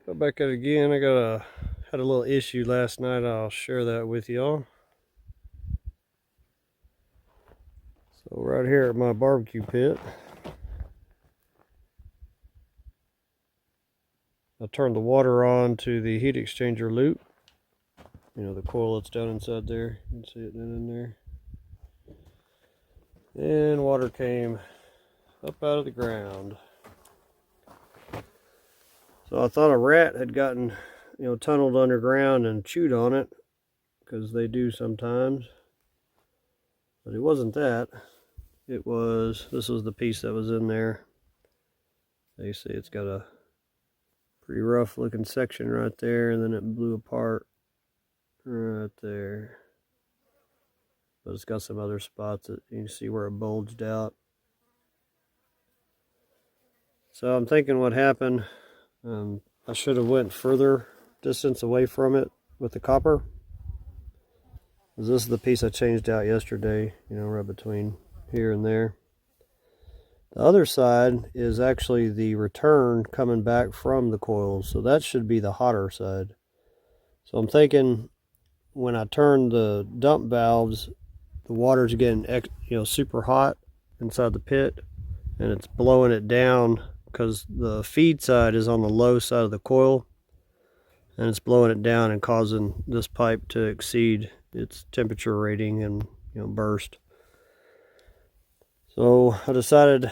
Go back at it again. Had a little issue last night. I'll share that with y'all. So right here at my barbecue pit, I turned the water on to the heat exchanger loop. You know, the coil that's down inside there. You can see it down in there. And water came up out of the ground. So I thought a rat had gotten, tunneled underground and chewed on it, because they do sometimes. But it wasn't that. This was the piece that was in there. You see it's got a pretty rough looking section right there, and then it blew apart right there. But it's got some other spots that you can see where it bulged out. So I'm thinking what happened, I should have went further distance away from it with the copper. This is the piece I changed out yesterday, right between here and there. The other side is actually the return coming back from the coils, so that should be the hotter side. So I'm thinking when I turn the dump valves, the water's getting super hot inside the pit, and it's blowing it down because the feed side is on the low side of the coil, and it's blowing it down and causing this pipe to exceed its temperature rating and burst. So I decided,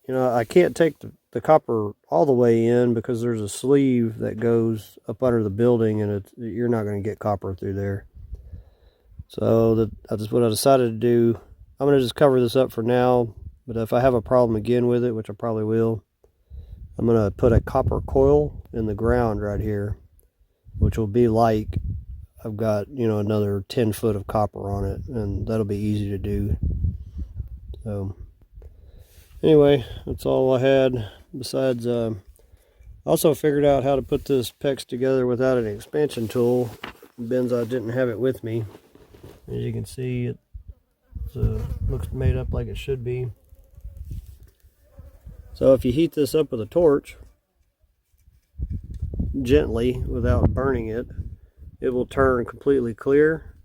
I can't take the copper all the way in because there's a sleeve that goes up under the building, and you're not going to get copper through there. So what I decided to do, I'm going to just cover this up for now, but if I have a problem again with it, which I probably will, I'm going to put a copper coil in the ground right here, which will be like I've got, another 10 foot of copper on it, and that'll be easy to do. So anyway, that's all I had. Besides, I also figured out how to put this PEX together without an expansion tool. Bends, I didn't have it with me. As you can see, it looks made up like it should be. So if you heat this up with a torch, gently, without burning it, it will turn completely clear.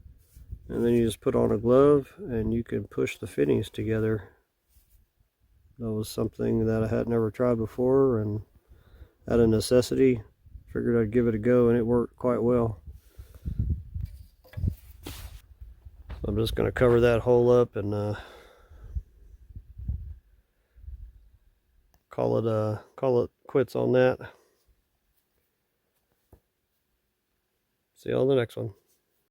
And then you just put on a glove and you can push the fittings together. That was something that I had never tried before, and out of necessity, figured I'd give it a go, and it worked quite well. So I'm just going to cover that hole up and call it quits on that. See you on the next one.